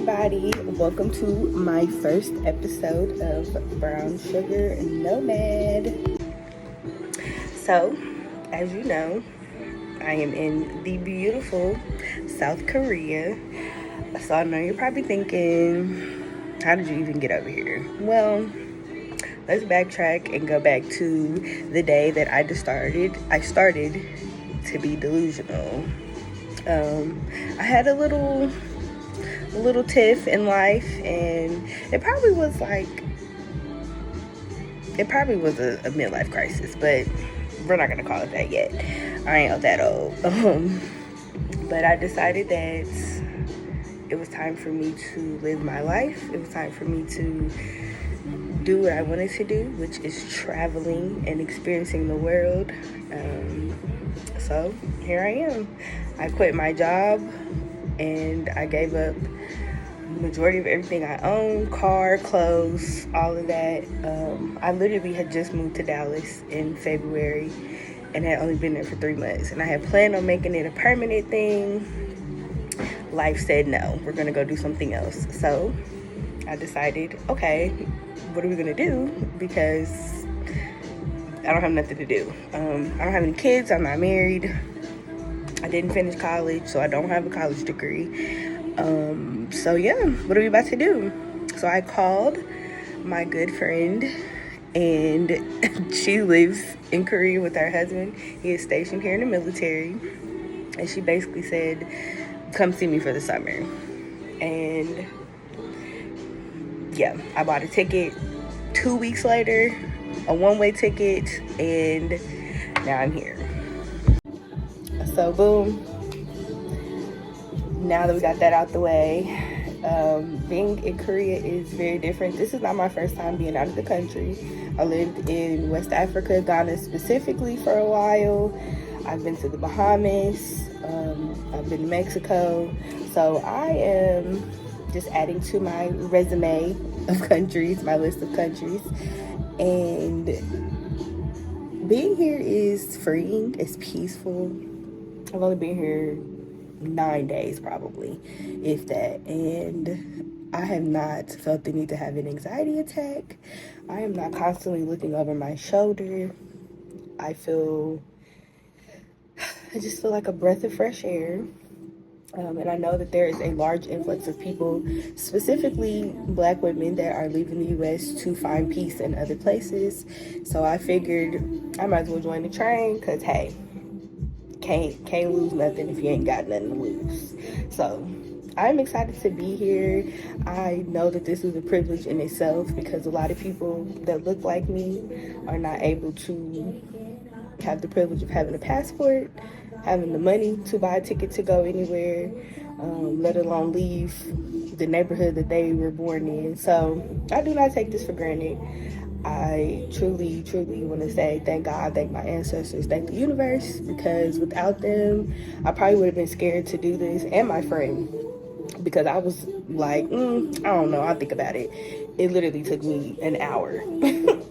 everybody. Welcome to my first episode of Brown Sugar Nomad. So, as you know, I am in the beautiful South Korea. So I know you're probably thinking, how did you even get over here? Well, let's backtrack and go back to the day that I started to be delusional. I had a little tiff in life, and it probably was a midlife crisis, but we're not gonna call it that yet. I ain't that old. But I decided that it was time for me to live my life. It was time for me to do what I wanted to do, which is traveling and experiencing the world. So here I am. I quit my job and I gave up the majority of everything I own, car, clothes, all of that. I literally had just moved to Dallas in February and had only been there for 3 months. And I had planned on making it a permanent thing. Life said no, we're gonna go do something else. So I decided, okay, what are we gonna do? Because I don't have nothing to do. I don't have any kids, I'm not married. I didn't finish college, so I don't have a college degree. So yeah, what are we about to do? So I called my good friend, and she lives in Korea with her husband. He is stationed here in the military. And she basically said, come see me for the summer. And yeah, I bought a ticket 2 weeks later, a one-way ticket, and now I'm here. So boom, now that we got that out the way, being in Korea is very different. This is not my first time being out of the country. I lived in West Africa, Ghana specifically, for a while. I've been to the Bahamas, I've been to Mexico. So I am just adding to my resume of countries, my list of countries. And being here is freeing, it's peaceful. I've only been here 9 days probably, if that, and I have not felt the need to have an anxiety attack. I am not constantly looking over my shoulder. I just feel like a breath of fresh air. And I know that there is a large influx of people, specifically Black women, that are leaving the U.S. to find peace in other places. So I figured I might as well join the train, because hey, can't lose nothing if you ain't got nothing to lose. So I'm excited to be here. I know that this is a privilege in itself, because a lot of people that look like me are not able to have the privilege of having a passport, having the money to buy a ticket to go anywhere, let alone leave the neighborhood that they were born in. So I do not take this for granted. I truly want to say thank God, thank my ancestors, thank the universe, because without them, I probably would have been scared to do this, and my friend, because I was like, I don't know, I'll think about it. It literally took me an hour.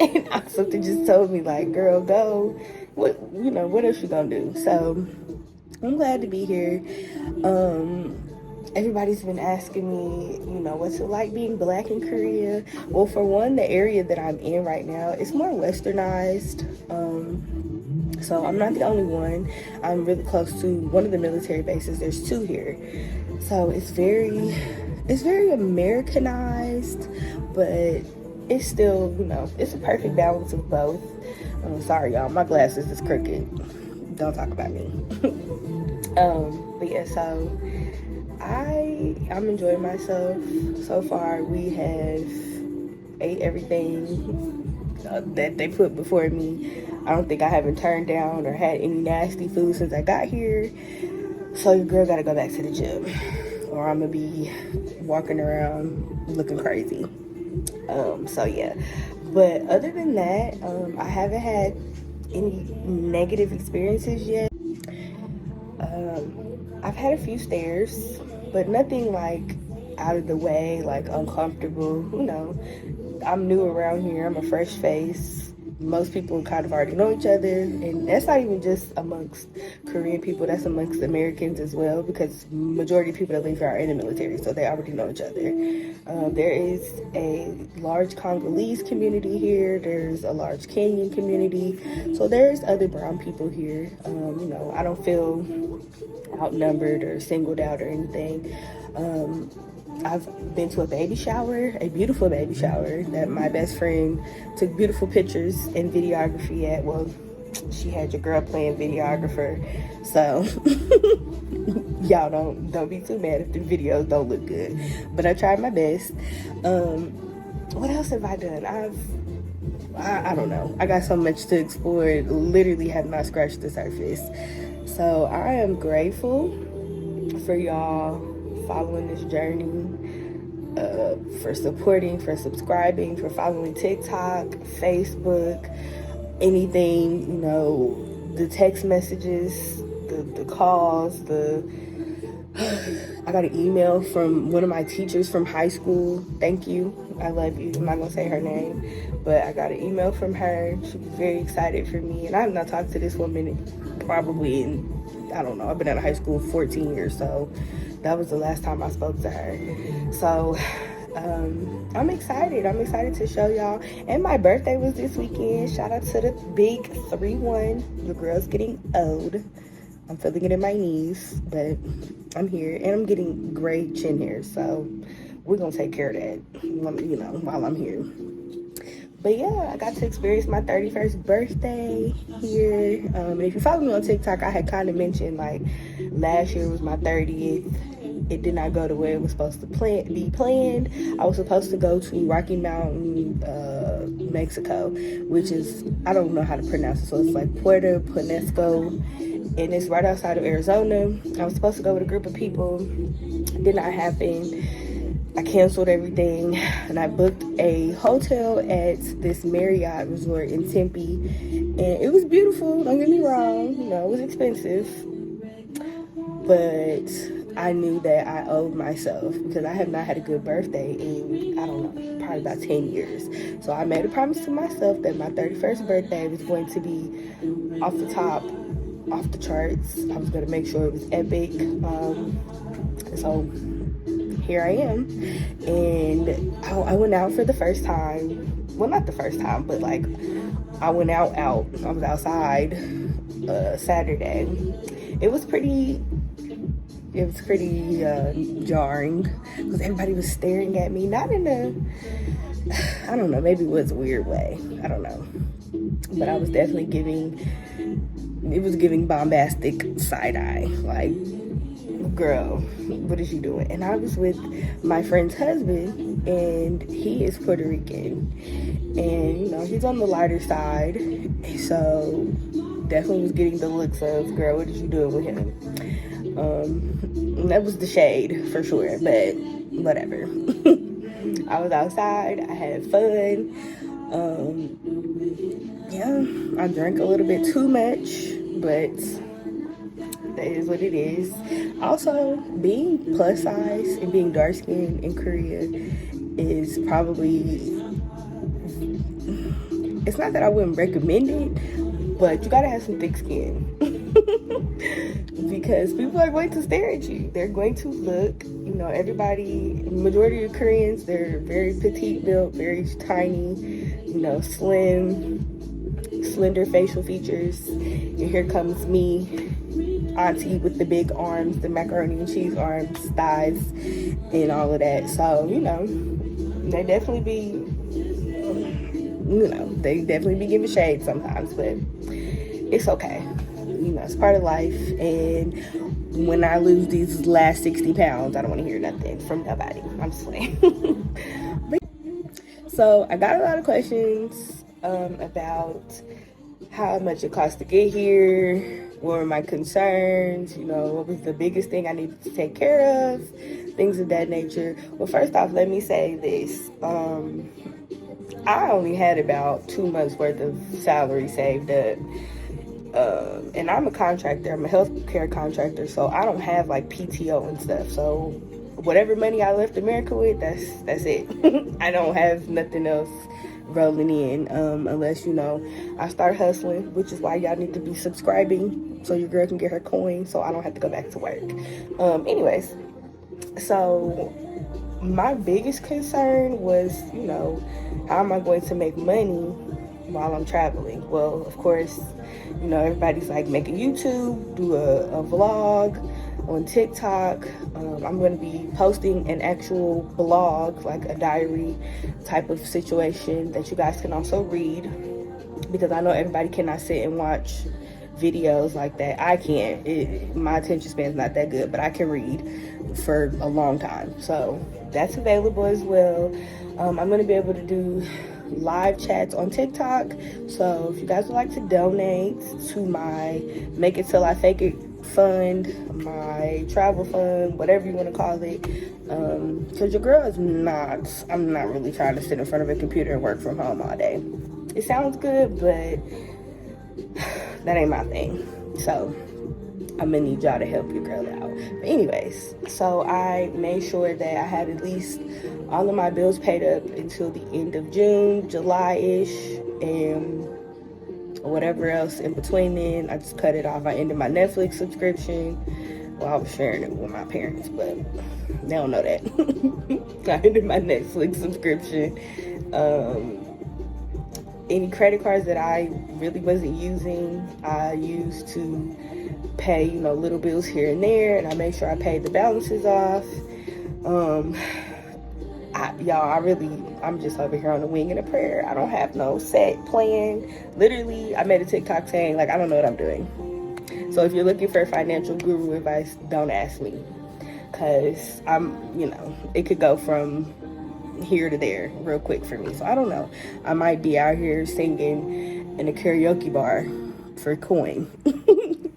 And something just told me, like, girl, go. What else you gonna do? So I'm glad to be here. Everybody's been asking me, what's it like being Black in Korea? Well, for one, the area that I'm in right now is more westernized. So I'm not the only one. I'm really close to one of the military bases. There's 2 here. So it's very Americanized, but it's still, it's a perfect balance of both. Sorry, y'all, my glasses is crooked. Don't talk about me. But yeah, so I'm enjoying myself so far. We have ate everything that they put before me. I don't think I haven't turned down or had any nasty food since I got here. So your girl gotta go back to the gym, or I'm gonna be walking around looking crazy. So yeah, but other than that, I haven't had any negative experiences yet. I've had a few stares, but nothing like out of the way, like uncomfortable. I'm new around here. I'm a fresh face. most people kind of already know each other, and that's not even just amongst Korean people, that's amongst Americans as well, because majority of people that live here are in the military, so they already know each other. There is a large Congolese community here, there's a large Kenyan community, so there's other brown people here. You know, I don't feel outnumbered or singled out or anything. I've been to a baby shower, a beautiful baby shower that my best friend took beautiful pictures and videography at. Well, she had your girl playing videographer, so y'all don't be too mad if the videos don't look good. But I tried my best. What else have I done? I don't know. I got so much to explore. Literally have not scratched the surface. So I am grateful for y'all following this journey, for supporting, for subscribing, for following TikTok, Facebook, anything, you know, the text messages, the calls, I got an email from one of my teachers from high school. Thank you. I love you. I'm not gonna say her name, but I got an email from her. She was very excited for me, and I have not talked to this woman probably in, I don't know, I've been out of high school 14 years, so that was the last time I spoke to her. So I'm excited. I'm excited to show y'all. And my birthday was this weekend. Shout out to the big 3-1. Your girl's getting old. I'm feeling it in my knees, but I'm here. And I'm getting gray chin hair, so we're gonna take care of that, you know, while I'm here. But yeah, I got to experience my 31st birthday here. And if you follow me on TikTok, I had kind of mentioned, like, last year was my 30th. It did not go the way it was supposed to be planned. I was supposed to go to Rocky Mountain, Mexico, which is, I don't know how to pronounce it, so it's like Puerto Penasco, and it's right outside of Arizona. I was supposed to go with a group of people. Did not happen. I canceled everything, and I booked a hotel at this Marriott resort in Tempe, and it was beautiful, don't get me wrong, you know, it was expensive, but I knew that I owed myself, because I have not had a good birthday in, I don't know, probably about 10 years. So I made a promise to myself that my 31st birthday was going to be off the top, off the charts. I was going to make sure it was epic. So here I am. And I went out for the first time. Well, not the first time, but like I went out. I was outside Saturday. It was pretty jarring, because everybody was staring at me, not in a, I don't know, maybe it was a weird way, I don't know, but I was definitely giving bombastic side eye, like, girl, what is you doing? And I was with my friend's husband, and he is Puerto Rican, and you know, he's on the lighter side, so definitely was getting the looks of, girl, what is you doing with him? That was the shade for sure, but whatever. I was outside, I had fun. Yeah, I drank a little bit too much, but that is what it is. Also, being plus size and being dark skinned in Korea is probably, it's not that I wouldn't recommend it, but you gotta have some thick skin. Because people are going to stare at you. They're going to look, you know, everybody, majority of Koreans, they're very petite built, very tiny, you know, slim, slender facial features. And here comes me, auntie with the big arms, the macaroni and cheese arms, thighs, and all of that. So, you know, they definitely be giving shade sometimes, but it's okay. You know, it's part of life, and when I lose these last 60 pounds, I don't want to hear nothing from nobody. I'm just playing. So I got a lot of questions about how much it cost to get here, what were my concerns, you know, what was the biggest thing I needed to take care of, things of that nature. Well, first off, let me say this. I only had about 2 months worth of salary saved up. And I'm a contractor, I'm a healthcare contractor, so I don't have like PTO and stuff. So whatever money I left America with, that's it. I don't have nothing else rolling in, unless, you know, I start hustling, which is why y'all need to be subscribing so your girl can get her coin so I don't have to go back to work. Anyways, so my biggest concern was, you know, how am I going to make money while I'm traveling? Well, of course, you know, everybody's like, make a YouTube, do a vlog on TikTok. I'm going to be posting an actual blog, like a diary type of situation that you guys can also read, because I know everybody cannot sit and watch videos like that. I can't. My attention span's not that good, but I can read for a long time. So that's available as well. I'm going to be able to do live chats on TikTok. So if you guys would like to donate to my Make It Till I Fake It fund, my travel fund, whatever you want to call it, because your girl is not, I'm not really trying to sit in front of a computer and work from home all day. It sounds good, but that ain't my thing. So I'm gonna need y'all to help your girl out. But anyways, so I made sure that I had at least all of my bills paid up until the end of June, July-ish, and whatever else in between then, I just cut it off. I ended my Netflix subscription. Well, I was sharing it with my parents, but they don't know that. I ended my Netflix subscription. Any credit cards that I really wasn't using, I used to pay, you know, little bills here and there, and I made sure I paid the balances off. I'm just over here on the wing and a prayer. I don't have no set plan. Literally, I made a TikTok saying, like, I don't know what I'm doing. So if you're looking for financial guru advice, don't ask me, because you know, it could go from here to there real quick for me. So I don't know. I might be out here singing in a karaoke bar for coin.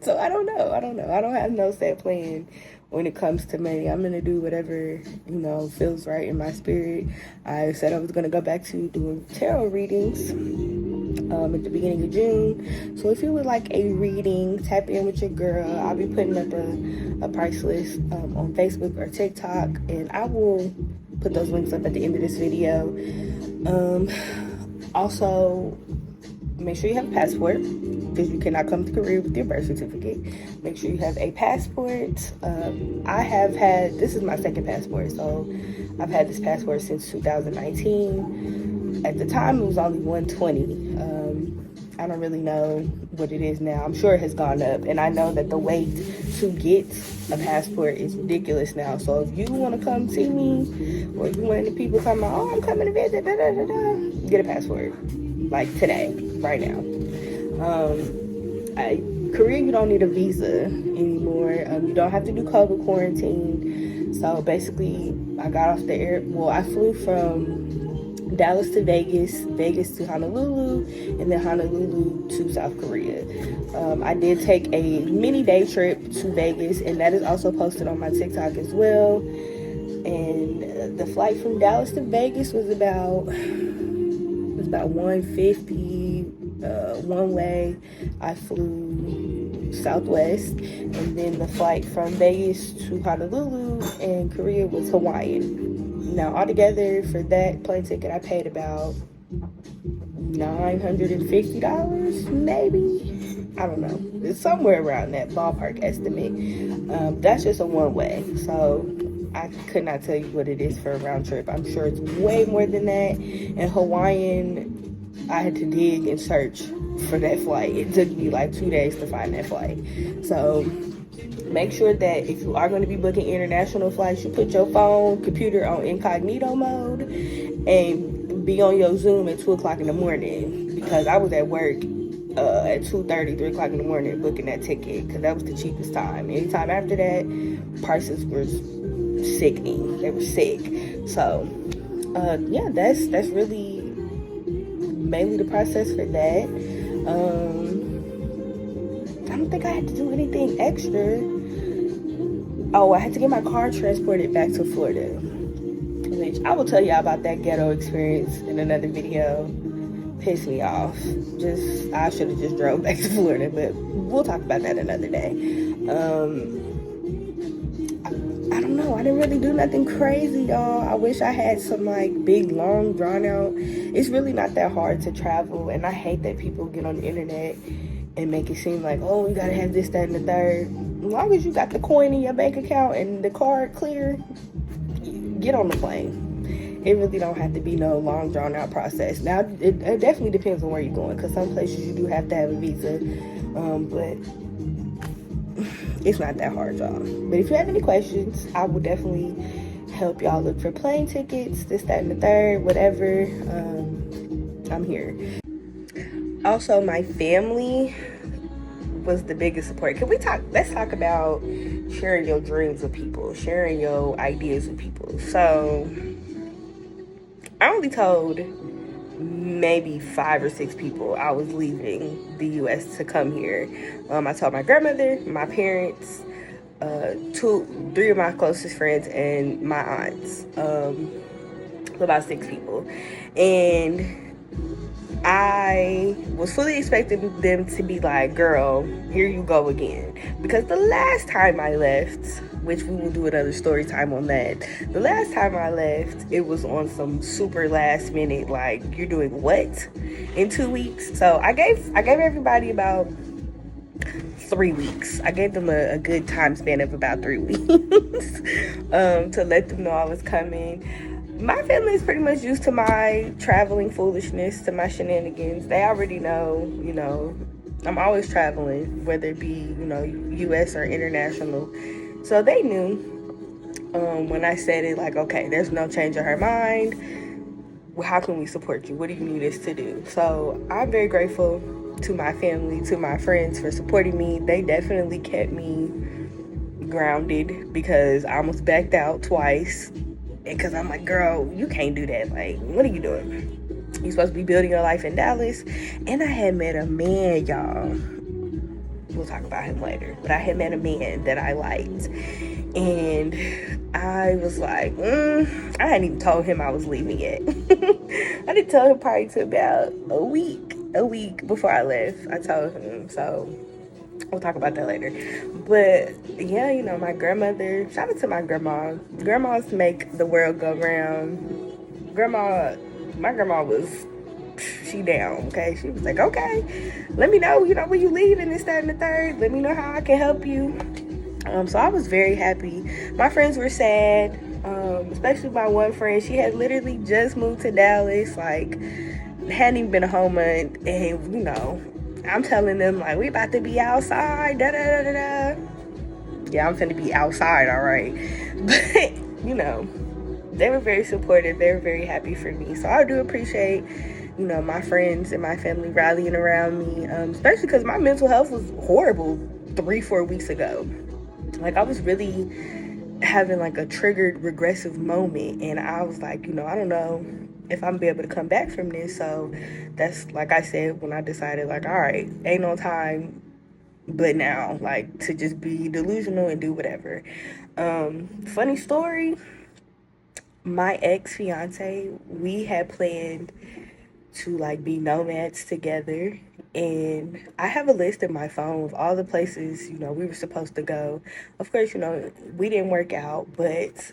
So I don't know. I don't have no set plan when it comes to money. I'm gonna do whatever, you know, feels right in my spirit. I said I was gonna go back to doing tarot readings at the beginning of June. So if you would like a reading, tap in with your girl. I'll be putting up a price list on Facebook or TikTok, and I will put those links up at the end of this video. Also, make sure you have a passport, because you cannot come to Korea with your birth certificate. Make sure you have a passport. This is my second passport, so I've had this passport since 2019. At the time, it was only $120. I don't really know what it is now. I'm sure it has gone up, and I know that the wait to get a passport is ridiculous now. So if you want to come see me, or if you want any people come out, oh, I'm coming to visit, get a passport, like today, right now. Korea, you don't need a visa anymore. You don't have to do COVID quarantine. So basically, I got off I flew from Dallas to Vegas, Vegas to Honolulu, and then Honolulu to South Korea. I did take a mini day trip to Vegas, and that is also posted on my TikTok as well. And the flight from Dallas to Vegas was about $150 one way. I flew Southwest, and then the flight from Vegas to Honolulu and Korea was Hawaiian. Now, altogether for that plane ticket, I paid about $950, maybe. I don't know. It's somewhere around that ballpark estimate. That's just a one-way, so I could not tell you what it is for a round trip. I'm sure it's way more than that. And Hawaiian, I had to dig and search for that flight. It took me like 2 days to find that flight. So make sure that if you are going to be booking international flights, you put your phone, computer on incognito mode and be on your Zoom at 2 o'clock in the morning, because I was at work at 2:30, 3 o'clock in the morning booking that ticket, because that was the cheapest time. Anytime after that, prices were sickening. They were sick. So yeah, that's really mainly the process for that. I don't think I had to do anything extra. Oh, I had to get my car transported back to Florida, which I will tell y'all about that ghetto experience in another video. Pissed me off. I should have just drove back to Florida, but we'll talk about that another day. I don't know. know. I didn't really do nothing crazy, y'all. I wish I had some like big, long, drawn out. It's really not that hard to travel, and I hate that people get on the internet and make it seem like, oh, you gotta have this, that, and the third. As long as you got the coin in your bank account and the card clear, get on the plane. It really don't have to be no long, drawn out process. Now, it definitely depends on where you're going, because some places you do have to have a visa, but it's not that hard, y'all. But if you have any questions, I will definitely help y'all look for plane tickets, this, that, and the third, whatever. I'm here. Also, my family was the biggest support. Let's talk about sharing your dreams with people, sharing your ideas with people. So I only told maybe 5 or 6 people I was leaving the U.S. to come here. I told my grandmother, my parents, 3 of my closest friends, and my aunts. About 6 people. And I was fully expecting them to be like, girl, here you go again. Because the last time I left, which we will do another story time on that, the last time I left, it was on some super last minute, like, you're doing what in 2 weeks? So I gave everybody about 3 weeks. I gave them a good time span of about 3 weeks to let them know I was coming. My family is pretty much used to my traveling foolishness, to my shenanigans. They already know, I'm always traveling, whether it be, U.S. or international. So they knew when I said it, like, okay, there's no change in her mind. Well, how can we support you? What do you need us to do? So I'm very grateful to my family, to my friends for supporting me. They definitely kept me grounded, because I almost backed out twice. Because I'm like, girl, you can't do that. Like, what are you doing? You're supposed to be building your life in Dallas. And I had met a man, y'all. We'll talk about him later. But I had met a man that I liked. And I was like, I hadn't even told him I was leaving yet. I didn't tell him probably to about a week before I left. I told him. So we'll talk about that later. But yeah, my grandmother, shout out to my grandma. Grandmas make the world go round. My grandma was, she down, okay? She was like, okay, let me know, when you leave and this, that, and the third. Let me know how I can help you. So I was very happy. My friends were sad, especially my one friend. She had literally just moved to Dallas, like, hadn't even been a whole month, and, I'm telling them, like, we about to be outside, da-da-da-da-da. Yeah, I'm finna be outside, all right. But, they were very supportive. They were very happy for me. So I do appreciate, my friends and my family rallying around me, especially because my mental health was horrible 3-4 weeks ago. Like, I was really having, like, a triggered regressive moment. And I was like, I don't know if I'm gonna be able to come back from this. So that's, like I said, when I decided, like, all right, ain't no time but now, like, to just be delusional and do whatever. Funny story, my ex-fiance, we had planned to, like, be nomads together, and I have a list in my phone of all the places, we were supposed to go. Of course, we didn't work out, but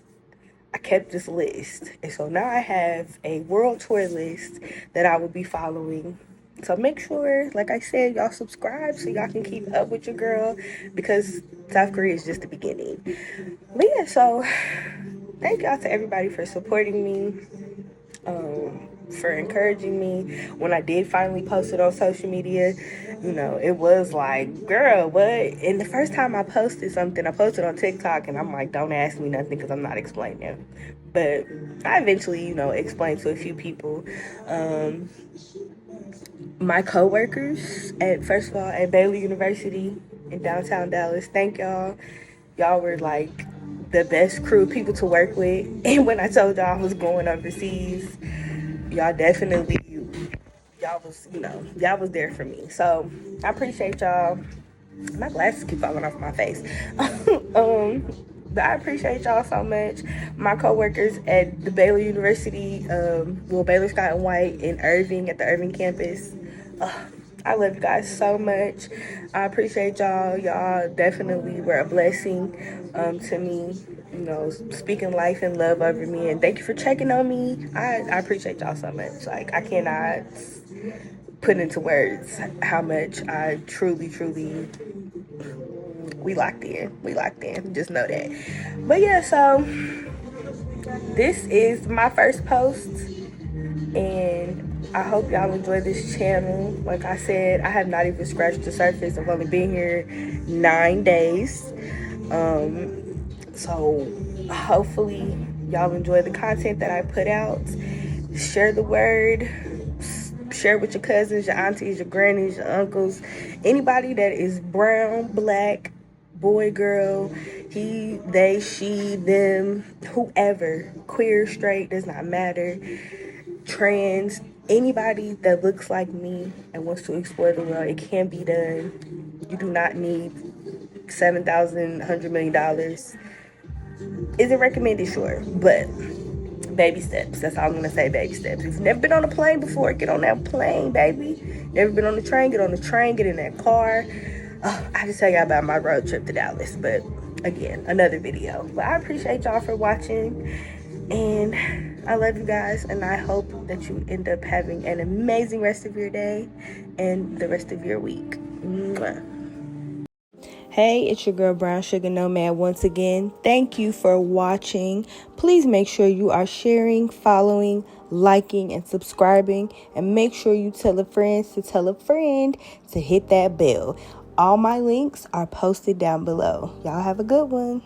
I kept this list. And so now I have a world tour list that I will be following. So make sure, like I said, y'all subscribe so y'all can keep up with your girl, because South Korea is just the beginning. But yeah, so thank y'all to everybody for supporting me, for encouraging me. When I did finally post it on social media, it was like, girl, what? And the first time I posted something, I posted on TikTok, and I'm like, don't ask me nothing because I'm not explaining. But I eventually, explained to a few people. My co-workers first of all, at Baylor University in downtown Dallas, thank y'all. Y'all were like the best crew of people to work with. And when I told y'all I was going overseas, y'all definitely, y'all was there for me. So I appreciate y'all. My glasses keep falling off my face. But I appreciate y'all so much. My co-workers at the Baylor University, Baylor Scott and White in Irving, at the Irving campus. I love you guys so much. I appreciate y'all. Y'all definitely were a blessing to me. speaking life and love over me. And thank you for checking on me. I appreciate y'all so much. Like, I cannot put into words how much I truly, truly, we locked in. We locked in. Just know that. But yeah, so this is my first post, and I hope y'all enjoy this channel. Like I said, I have not even scratched the surface. I've only been here 9 days. So hopefully y'all enjoy the content that I put out. Share the word. Share with your cousins, your aunties, your grannies, your uncles, anybody that is brown, black, boy, girl, he, they, she, them, whoever, queer, straight, does not matter, trans, anybody that looks like me and wants to explore the world. It can be done. You do not need $7,100 million. Is it recommended? Sure, but baby steps. That's all I'm gonna say. Baby steps. If you've never been on a plane before, get on that plane, baby. Never been on the train, get on the train, get in that car. I just tell y'all about my road trip to Dallas, but again, another video. But I appreciate y'all for watching, and I love you guys, and I hope that you end up having an amazing rest of your day and the rest of your week. Mwah. Hey, it's your girl Brown Sugar Nomad once again. Thank you for watching. Please make sure you are sharing, following, liking, and subscribing. And make sure you tell a friend to tell a friend to hit that bell. All my links are posted down below. Y'all have a good one.